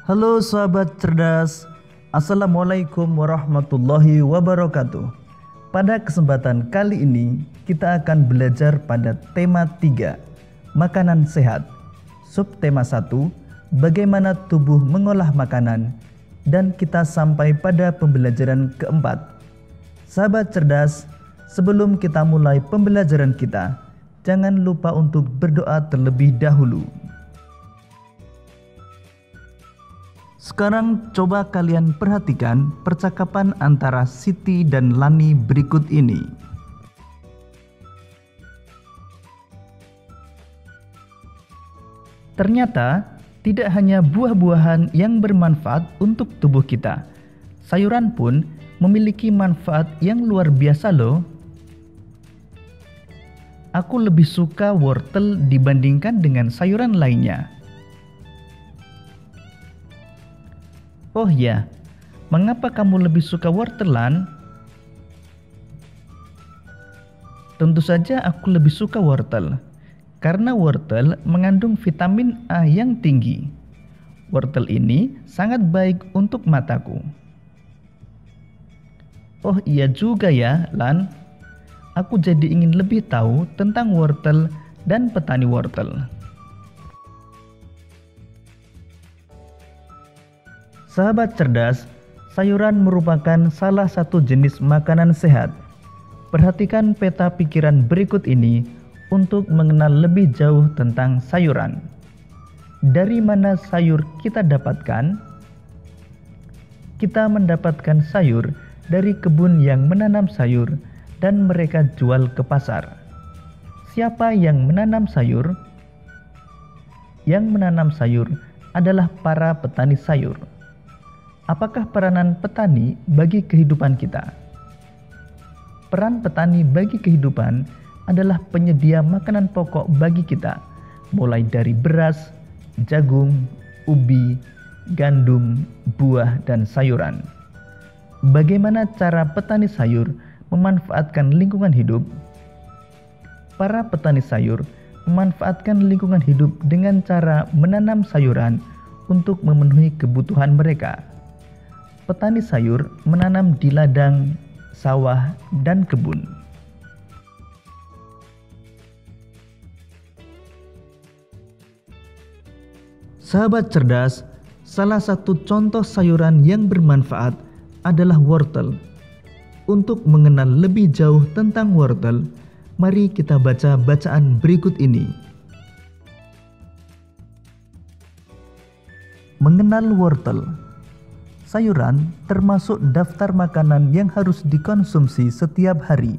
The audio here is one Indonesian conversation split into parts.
Halo sahabat cerdas, Assalamualaikum warahmatullahi wabarakatuh. Pada kesempatan kali ini kita akan belajar pada tema 3, makanan sehat. Subtema 1, bagaimana tubuh mengolah makanan, dan kita sampai pada pembelajaran keempat. Sahabat cerdas, sebelum kita mulai pembelajaran kita, jangan lupa untuk berdoa terlebih dahulu. Sekarang coba kalian perhatikan percakapan antara Siti dan Lani berikut ini. Ternyata tidak hanya buah-buahan yang bermanfaat untuk tubuh kita. Sayuran pun memiliki manfaat yang luar biasa loh. Aku lebih suka wortel dibandingkan dengan sayuran lainnya. Oh ya, mengapa kamu lebih suka wortel, Lan? Tentu saja aku lebih suka wortel, karena wortel mengandung vitamin A yang tinggi. Wortel ini sangat baik untuk mataku. Oh iya juga ya, Lan. Aku jadi ingin lebih tahu tentang wortel dan petani wortel. Sahabat cerdas, sayuran merupakan salah satu jenis makanan sehat. Perhatikan peta pikiran berikut ini untuk mengenal lebih jauh tentang sayuran. Dari mana sayur kita dapatkan? Kita mendapatkan sayur dari kebun yang menanam sayur dan mereka jual ke pasar. Siapa yang menanam sayur? Yang menanam sayur adalah para petani sayur. Apakah peranan petani bagi kehidupan kita? Peran petani bagi kehidupan adalah penyedia makanan pokok bagi kita, mulai dari beras, jagung, ubi, gandum, buah, dan sayuran. Bagaimana cara petani sayur memanfaatkan lingkungan hidup? Para petani sayur memanfaatkan lingkungan hidup dengan cara menanam sayuran untuk memenuhi kebutuhan mereka. Petani sayur menanam di ladang, sawah, dan kebun. Sahabat cerdas, salah satu contoh sayuran yang bermanfaat adalah wortel. Untuk mengenal lebih jauh tentang wortel, mari kita baca bacaan berikut ini. Mengenal wortel. Sayuran termasuk daftar makanan yang harus dikonsumsi setiap hari.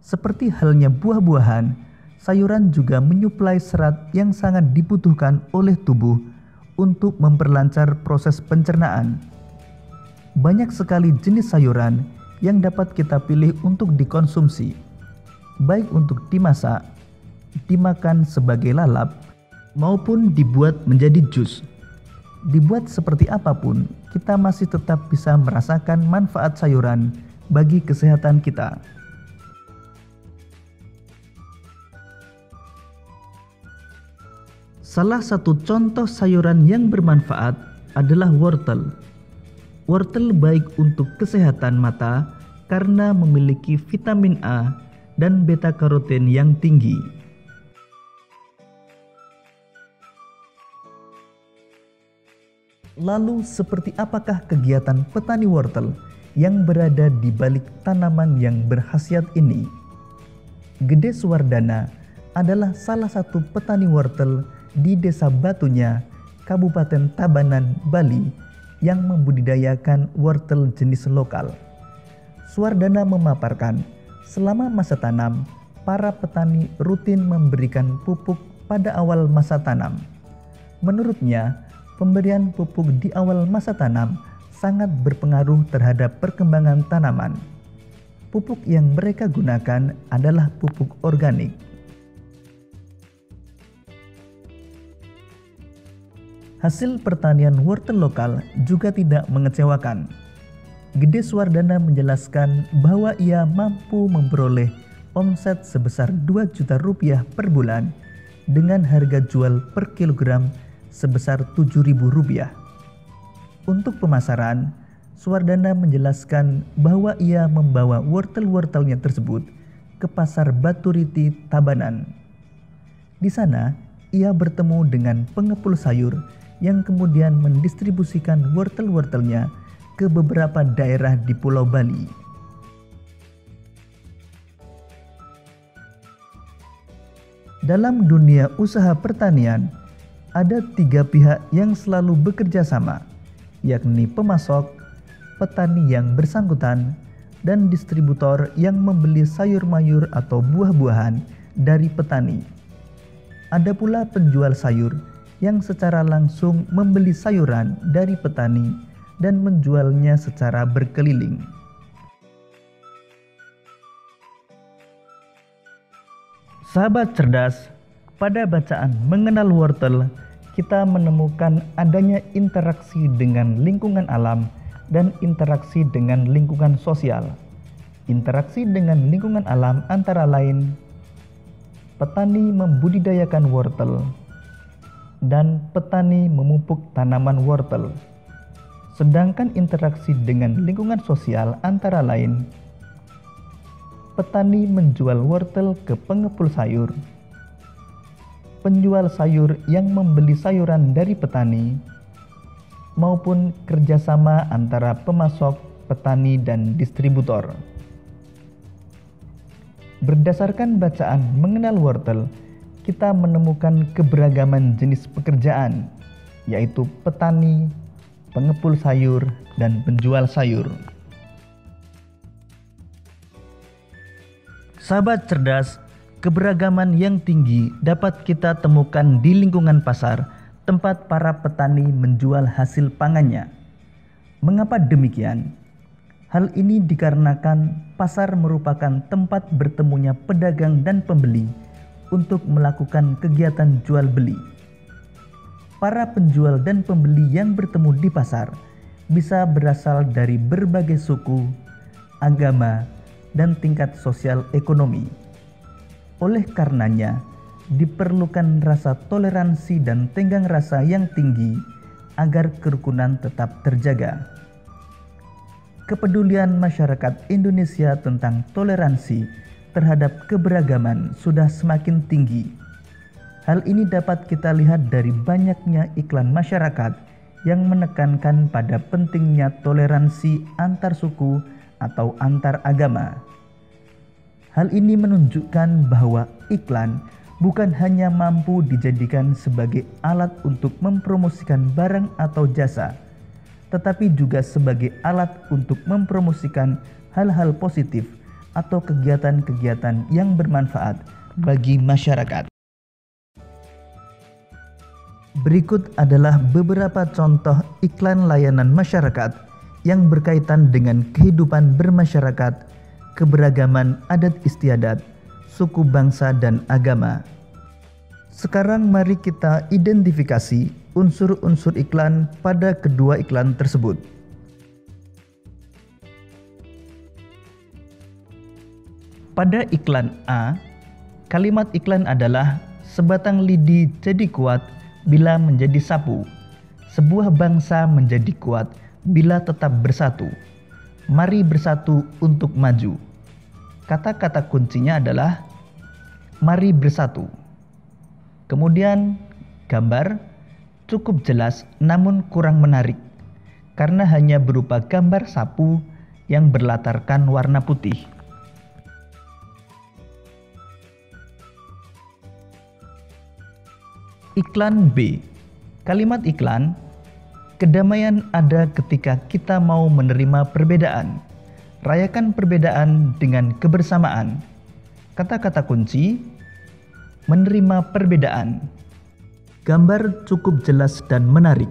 Seperti halnya buah-buahan, sayuran juga menyuplai serat yang sangat dibutuhkan oleh tubuh untuk memperlancar proses pencernaan. Banyak sekali jenis sayuran yang dapat kita pilih untuk dikonsumsi, baik untuk dimasak, dimakan sebagai lalap, maupun dibuat menjadi jus. Dibuat seperti apapun, kita masih tetap bisa merasakan manfaat sayuran bagi kesehatan kita. Salah satu contoh sayuran yang bermanfaat adalah wortel. Wortel baik untuk kesehatan mata karena memiliki vitamin A dan beta-karoten yang tinggi. Lalu seperti apakah kegiatan petani wortel yang berada di balik tanaman yang berkhasiat ini? Gede Suwardana adalah salah satu petani wortel di Desa Batunya, Kabupaten Tabanan, Bali yang membudidayakan wortel jenis lokal. Suwardana memaparkan, selama masa tanam, para petani rutin memberikan pupuk pada awal masa tanam. Menurutnya, pemberian pupuk di awal masa tanam sangat berpengaruh terhadap perkembangan tanaman. Pupuk yang mereka gunakan adalah pupuk organik. Hasil pertanian wortel lokal juga tidak mengecewakan. Gede Suwardana menjelaskan bahwa ia mampu memperoleh omset sebesar 2 juta rupiah per bulan dengan harga jual per kilogram sebesar Rp7.000. Untuk pemasaran, Swardana menjelaskan bahwa ia membawa wortel-wortelnya tersebut ke pasar Baturiti, Tabanan. Di sana, ia bertemu dengan pengepul sayur yang kemudian mendistribusikan wortel-wortelnya ke beberapa daerah di Pulau Bali. Dalam dunia usaha pertanian, ada 3 pihak yang selalu bekerja sama, yakni pemasok, petani yang bersangkutan, dan distributor yang membeli sayur mayur atau buah-buahan dari petani. Ada pula penjual sayur yang secara langsung membeli sayuran dari petani dan menjualnya secara berkeliling. Sahabat cerdas, pada bacaan mengenal wortel, kita menemukan adanya interaksi dengan lingkungan alam dan interaksi dengan lingkungan sosial. Interaksi dengan lingkungan alam antara lain petani membudidayakan wortel dan petani memupuk tanaman wortel. Sedangkan interaksi dengan lingkungan sosial antara lain petani menjual wortel ke pengepul sayur, penjual sayur yang membeli sayuran dari petani, maupun kerjasama antara pemasok, petani, dan distributor. Berdasarkan bacaan mengenal wortel, kita menemukan keberagaman jenis pekerjaan, yaitu petani, pengepul sayur, dan penjual sayur. Sahabat cerdas, keberagaman yang tinggi dapat kita temukan di lingkungan pasar, tempat para petani menjual hasil pangannya. Mengapa demikian? Hal ini dikarenakan pasar merupakan tempat bertemunya pedagang dan pembeli untuk melakukan kegiatan jual beli. Para penjual dan pembeli yang bertemu di pasar bisa berasal dari berbagai suku, agama, dan tingkat sosial ekonomi. Oleh karenanya, diperlukan rasa toleransi dan tenggang rasa yang tinggi agar kerukunan tetap terjaga. Kepedulian masyarakat Indonesia tentang toleransi terhadap keberagaman sudah semakin tinggi. Hal ini dapat kita lihat dari banyaknya iklan masyarakat yang menekankan pada pentingnya toleransi antar suku atau antar agama. Hal ini menunjukkan bahwa iklan bukan hanya mampu dijadikan sebagai alat untuk mempromosikan barang atau jasa, tetapi juga sebagai alat untuk mempromosikan hal-hal positif atau kegiatan-kegiatan yang bermanfaat bagi masyarakat. Berikut adalah beberapa contoh iklan layanan masyarakat yang berkaitan dengan kehidupan bermasyarakat, keberagaman adat istiadat, suku bangsa dan agama. Sekarang mari kita identifikasi unsur-unsur iklan pada kedua iklan tersebut. Pada iklan A, kalimat iklan adalah sebatang lidi jadi kuat bila menjadi sapu. Sebuah bangsa menjadi kuat bila tetap bersatu. Mari bersatu untuk maju. Kata-kata kuncinya adalah mari bersatu. Kemudian gambar cukup jelas namun kurang menarik karena hanya berupa gambar sapu yang berlatarkan warna putih. Iklan B. Kalimat iklan, kedamaian ada ketika kita mau menerima perbedaan. Rayakan perbedaan dengan kebersamaan. Kata-kata kunci, menerima perbedaan. Gambar cukup jelas dan menarik.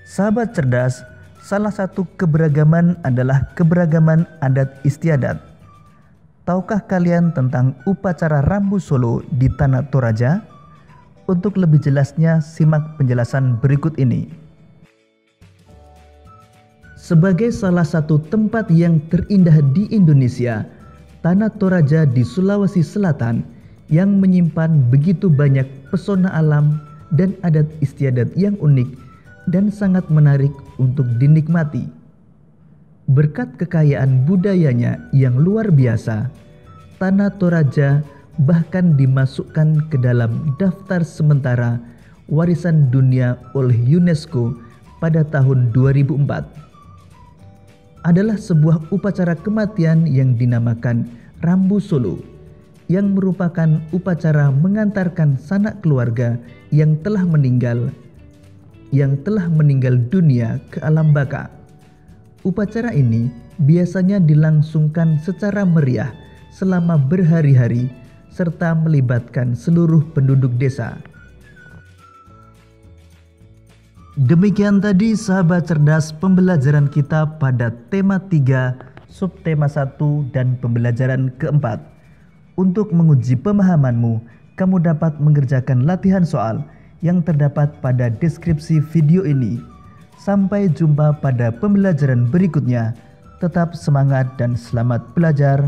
Sahabat cerdas, salah satu keberagaman adalah keberagaman adat istiadat. Tahukah kalian tentang upacara Rambu Solo di Tanah Toraja? Untuk lebih jelasnya, simak penjelasan berikut ini. Sebagai salah satu tempat yang terindah di Indonesia, Tanah Toraja di Sulawesi Selatan yang menyimpan begitu banyak pesona alam dan adat istiadat yang unik dan sangat menarik untuk dinikmati. Berkat kekayaan budayanya yang luar biasa, Tanah Toraja bahkan dimasukkan ke dalam daftar sementara warisan dunia oleh UNESCO pada tahun 2004. Adalah sebuah upacara kematian yang dinamakan Rambu Solo, yang merupakan upacara mengantarkan sanak keluarga yang telah meninggal dunia ke alam baka. Upacara ini biasanya dilangsungkan secara meriah selama berhari-hari serta melibatkan seluruh penduduk desa. Demikian tadi sahabat cerdas pembelajaran kita pada tema 3, subtema 1 dan pembelajaran keempat. Untuk menguji pemahamanmu, kamu dapat mengerjakan latihan soal yang terdapat pada deskripsi video ini. Sampai jumpa pada pembelajaran berikutnya. Tetap semangat dan selamat belajar.